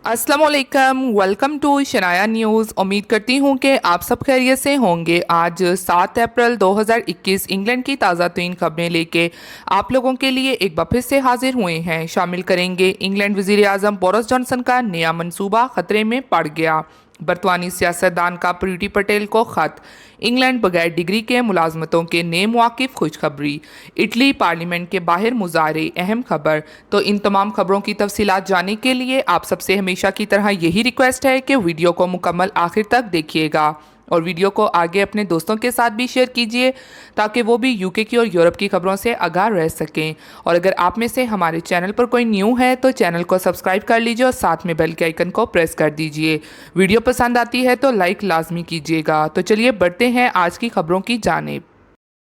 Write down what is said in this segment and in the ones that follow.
अस्सलामुअलैकुम, welcome to Shanaya news. उम्मीद करती हूँ कि आप सब खैरियत से होंगे। आज 7 अप्रैल 2021 इंग्लैंड की ताज़ा तरीन खबरें लेके आप लोगों के लिए एक बार फिर से हाजिर हुए हैं। शामिल करेंगे इंग्लैंड वज़ीर आज़म बोरिस जॉनसन का नया मंसूबा खतरे में पड़ गया, बरतानी सियासतदान का प्रीति पटेल को खत, इंग्लैंड बगैर डिग्री के मुलाजमतों के नए मौक़िफ़, खुशखबरी, इटली पार्लियामेंट के बाहर मुजाहरे, अहम खबर। तो इन तमाम खबरों की तफसीलात जानने के लिए आप सबसे हमेशा की तरह यही रिक्वेस्ट है कि वीडियो को मुकम्मल आखिर तक देखिएगा और वीडियो को आगे अपने दोस्तों के साथ भी शेयर कीजिए ताकि वो भी यूके की और यूरोप की खबरों से आगाह रह सकें। और अगर आप में से हमारे चैनल पर कोई न्यू है तो चैनल को सब्सक्राइब कर लीजिए और साथ में बेल के आइकन को प्रेस कर दीजिए। वीडियो पसंद आती है तो लाइक लाजमी कीजिएगा। तो चलिए बढ़ते हैं आज की खबरों की जानिब।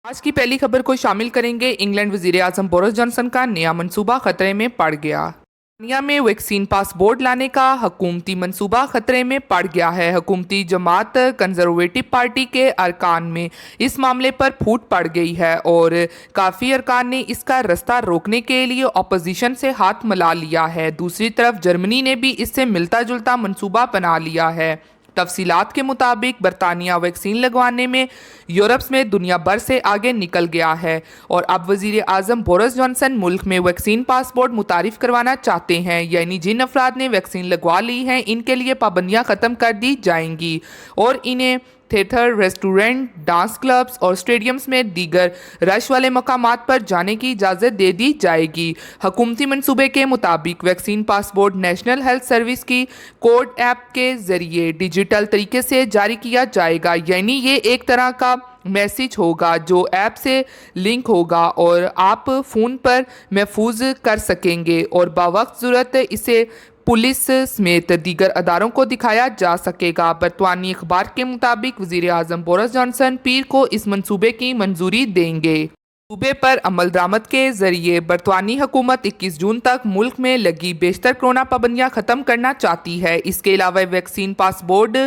आज की पहली खबर को शामिल करेंगे इंग्लैंड वज़ीर आज़म बोरिस जॉनसन का नया मंसूबा खतरे में पड़ गया। दुनिया में वैक्सीन पासपोर्ट लाने का हुकूमती मंसूबा खतरे में पड़ गया है। हुकूमती जमात कंजर्वेटिव पार्टी के अरकान में इस मामले पर फूट पड़ गई है और काफ़ी अरकान ने इसका रास्ता रोकने के लिए अपोजिशन से हाथ मिला लिया है। दूसरी तरफ जर्मनी ने भी इससे मिलता जुलता मंसूबा बना लिया है। तफसीलात के मुताबिक बरतानिया वैक्सीन लगवाने में यूरोप में दुनिया भर से आगे निकल गया है और अब वज़ीर आज़म बोरिस जॉनसन मुल्क में वैक्सीन पासपोर्ट मुतारिफ करवाना चाहते हैं, यानी जिन अफराद ने वैक्सीन लगवा ली हैं इनके लिए पाबंदियां ख़त्म कर दी जाएंगी और इन्हें थिएटर, रेस्टोरेंट, डांस क्लब्स और स्टेडियम्स में दीगर रश वाले मकामात पर जाने की इजाज़त दे दी जाएगी। हुकूमती मंसूबे के मुताबिक vaccine passport national health service की कोड ऐप के ज़रिए डिजिटल तरीके से जारी किया जाएगा, यानी ये एक तरह का मैसेज होगा जो ऐप से लिंक होगा और आप फ़ोन पर महफूज कर सकेंगे और बावक्त ज़रूरत इसे पुलिस समेत दीगर अदारों को दिखाया जा सकेगा। बरतानी अखबार के मुताबिक वज़ीर आज़म बोरिस जॉनसन पीर को इस मंसूबे की मंजूरी देंगे। सूबे पर अमल दरामद के जरिए बरतानी हुकूमत 21 जून तक मुल्क में लगी बेशतर कोरोना पाबंदियां ख़त्म करना चाहती है। इसके अलावा वैक्सीन पासपोर्ट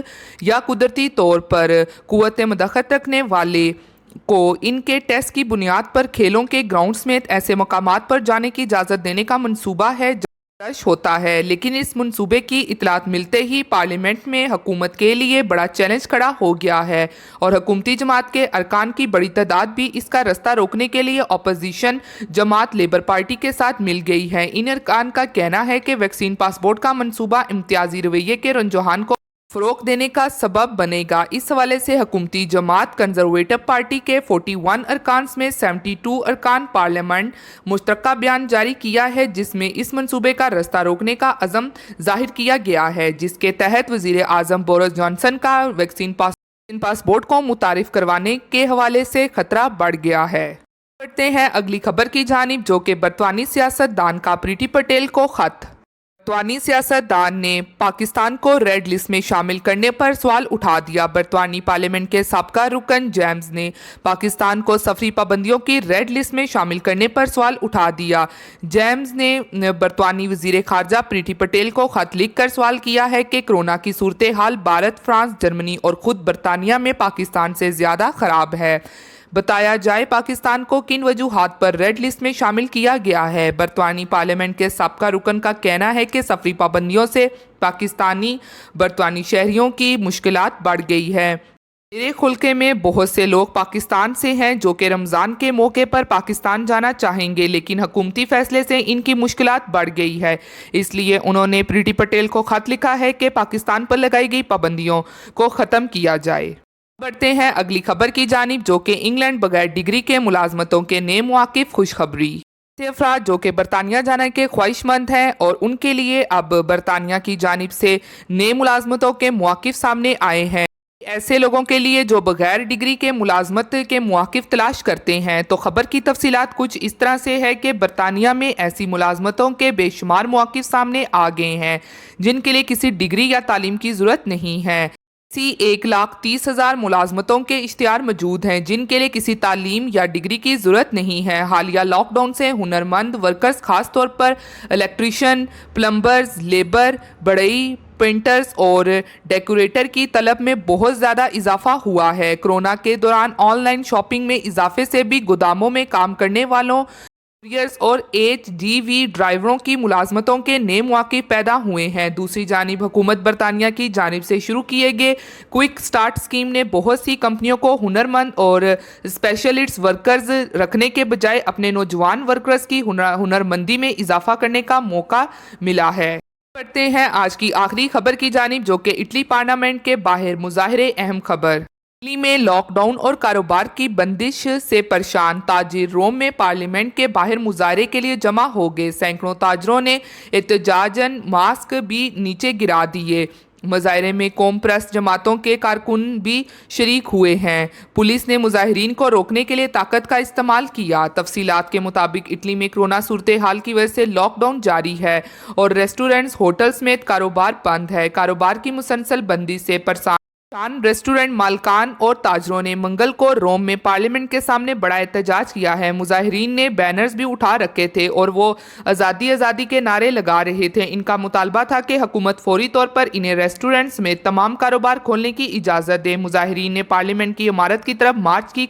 या कुदरती तौर पर कुव्वत मदखत रखने वाले को इनके टेस्ट की बुनियाद पर खेलों के ग्राउंड समेत ऐसे मकामात पर जाने की इजाज़त देने का मंसूबा है होता है। लेकिन इस मंसूबे की इतलात मिलते ही पार्लियामेंट में हुकूमत के लिए बड़ा चैलेंज खड़ा हो गया है और हुकूमती जमात के अरकान की बड़ी तादाद भी इसका रास्ता रोकने के लिए अपोजिशन जमात लेबर पार्टी के साथ मिल गई है। इन अरकान का कहना है कि वैक्सीन पासपोर्ट का मंसूबा इम्तियाजी रवैये के रुझान को फ़रोग़ देने का सबब बनेगा। इस हवाले से हुकूमती जमात कंजर्वेटिव पार्टी के 41 अरकान में 72 अरकान पार्लियामेंट मुश्तरका बयान जारी किया है जिसमें इस मंसूबे का रास्ता रोकने का अज़म जाहिर किया गया है, जिसके तहत वज़ीर आज़म बोरिस जॉनसन का वैक्सीन पासपोर्ट को मुतारिफ करवाने के हवाले से खतरा बढ़ गया है। बढ़ते हैं अगली खबर की जानिब, जो कि बरतानी सियासतदान का प्रीति पटेल को खत। बरतानी सियासतदान ने पाकिस्तान को रेड लिस्ट में शामिल करने पर सवाल उठा दिया। बरतानी पार्लियामेंट के साबका रुकन जेम्स ने पाकिस्तान को सफरी पाबंदियों की रेड लिस्ट में शामिल करने पर सवाल उठा दिया। जेम्स ने बरतानी वजीर खारजा प्रीति पटेल को खत लिख कर सवाल किया है कि कोरोना की सूरत हाल भारत, फ्रांस, जर्मनी और खुद बरतानिया में पाकिस्तान से ज़्यादा ख़राब है। बताया जाए पाकिस्तान को किन वजूहात पर रेड लिस्ट में शामिल किया गया है। बरतानी पार्लियामेंट के साबका रुकन का कहना है कि सफरी पाबंदियों से बरतानी शहरियों की मुश्किलात बढ़ गई है। मेरे खुलके में बहुत से लोग पाकिस्तान से हैं जो कि रमज़ान के मौके पर पाकिस्तान जाना चाहेंगे, लेकिन हुकूमती फैसले से इनकी मुश्किलात बढ़ गई है। इसलिए उन्होंने प्रीति पटेल को खत लिखा है कि पाकिस्तान पर लगाई गई पाबंदियों को ख़त्म किया जाए। बढ़ते हैं अगली खबर की जानिब, जो कि इंग्लैंड बगैर डिग्री के मुलाजमतों के नए मौक़िफ़, खुशखबरी। ऐसे अफराद जो कि बरतानिया जाने के ख्वाहिशमंद हैं और उनके लिए अब बरतानिया की जानिब से नए मुलाजमतों के मौक़िफ़ सामने आए हैं। ऐसे लोगों के लिए जो बगैर डिग्री के मुलाजमत के मौक़िफ़ तलाश करते हैं, तो ख़बर की तफसीलात कुछ इस तरह से है कि बरतानिया में ऐसी मुलाजमतों के बेशुमार मौक़िफ़ सामने आ गए हैं जिनके लिए किसी डिग्री या तालीम की ज़रूरत नहीं है। 1,30,000 मुलाजमतों के इश्तिहार मौजूद हैं जिनके लिए किसी तालीम या डिग्री की ज़रूरत नहीं है। हालिया लॉकडाउन से हुनरमंद वर्कर्स, ख़ास तौर पर इलेक्ट्रीशियन, प्लम्बर्स, लेबर, बढ़ई, पेंटर्स और डेकोरेटर की तलब में बहुत ज़्यादा इजाफा हुआ है। कोरोना के दौरान ऑनलाइन शॉपिंग में इजाफे से भी गोदामों में काम करने वालों कुरियर्स और एचजीवी ड्राइवरों की मुलाजमतों के नए मौके पैदा हुए हैं। दूसरी जानिब हुकूमत बरतानिया की जानिब से शुरू किए गए क्विक स्टार्ट स्कीम ने बहुत सी कंपनियों को हुनरमंद और स्पेशलिस्ट वर्कर्स रखने के बजाय अपने नौजवान वर्कर्स की हुनरमंदी में इजाफा करने का मौका मिला है। बढ़ते हैं आज की आखिरी खबर की जानिब, जो कि इटली पार्लियामेंट के बाहर मुजाहरे। अहम खबर, इटली में लॉकडाउन और कारोबार की बंदिश से परेशान ताजिर रोम में पार्लियामेंट के बाहर मुजाहरे के लिए जमा हो गए। सैकड़ों ताजरों ने एहतजाजन मास्क भी नीचे गिरा दिए। मुजाहरे में कौम परस्त जमातों के कारकुन भी शरीक हुए हैं। पुलिस ने मुजाहिरीन को रोकने के लिए ताकत का इस्तेमाल किया। तफसीलात के मुताबिक इटली में कोरोना सूरत हाल की वजह से लॉकडाउन जारी है और रेस्टोरेंट्स, होटल समेत कारोबार बंद है। कारोबार की मुसलसल बंदी से परेशान रेस्टोरेंट मालकान और ताजरों ने मंगल को रोम में पार्लियामेंट के सामने बड़ा एहतजाज किया है। मुजाहिरीन ने बैनर्स भी उठा रखे थे और वो आज़ादी आज़ादी के नारे लगा रहे थे। इनका मुतालबा था कि हुकूमत फौरी तौर पर इन्हें रेस्टोरेंट्स में तमाम कारोबार खोलने की इजाज़त दे। मुजाहिरीन ने पार्लियामेंट की इमारत की तरफ मार्च की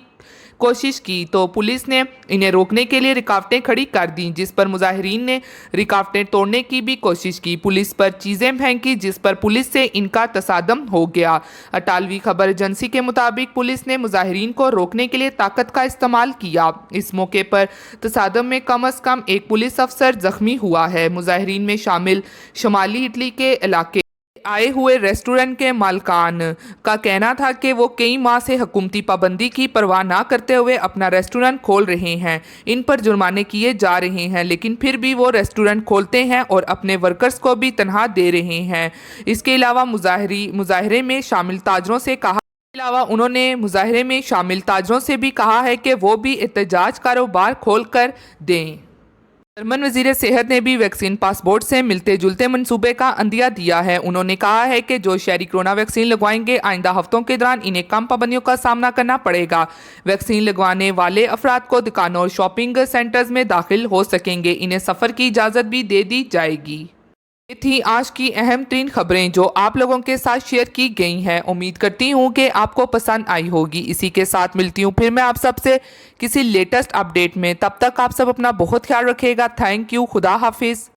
कोशिश की तो पुलिस ने इन्हें रोकने के लिए रुकावटें खड़ी कर दी, जिस पर मुजाहिरीन ने रुकावटें तोड़ने की भी कोशिश की। पुलिस पर चीज़ें फेंकी, जिस पर पुलिस से इनका तसादम हो गया। अटालवी खबर एजेंसी के मुताबिक पुलिस ने मुजाहिरीन को रोकने के लिए ताकत का इस्तेमाल किया। इस मौके पर तसादम में कम अज़ कम एक पुलिस अफसर जख्मी हुआ है। मुजाहिरीन में शामिल शुमाली इटली के इलाके आए हुए रेस्टोरेंट के मालकान का कहना था कि वो कई माह से हुकूमती पाबंदी की परवाह ना करते हुए अपना रेस्टोरेंट खोल रहे हैं। इन पर जुर्माने किए जा रहे हैं, लेकिन फिर भी वो रेस्टोरेंट खोलते हैं और अपने वर्कर्स को भी तनख्वाह दे रहे हैं। इसके अलावा मुजाहरे में शामिल ताजरों से कहा उन्होंने मुजाहरे में शामिल ताजरों से भी कहा है कि वो भी एहतजाज कारोबार खोल कर दें। जर्मन वजीर सेहत ने भी वैक्सीन पासपोर्ट से मिलते जुलते मंसूबे का अंदिया दिया है। उन्होंने कहा है कि जो शहरी कोरोना वैक्सीन लगवाएंगे, आइंदा हफ्तों के दौरान इन्हें कम पाबंदियों का सामना करना पड़ेगा। वैक्सीन लगवाने वाले अफराद को दुकानों और शॉपिंग सेंटर्स में दाखिल हो सकेंगे। इन्हें सफ़र की इजाज़त भी दे दी जाएगी। ये थी आज की अहम तरीन खबरें जो आप लोगों के साथ शेयर की गई हैं। उम्मीद करती हूँ कि आपको पसंद आई होगी। इसी के साथ मिलती हूँ फिर मैं आप सबसे किसी लेटेस्ट अपडेट में। तब तक आप सब अपना बहुत ख्याल रखिएगा। Thank you. खुदा हाफिज़।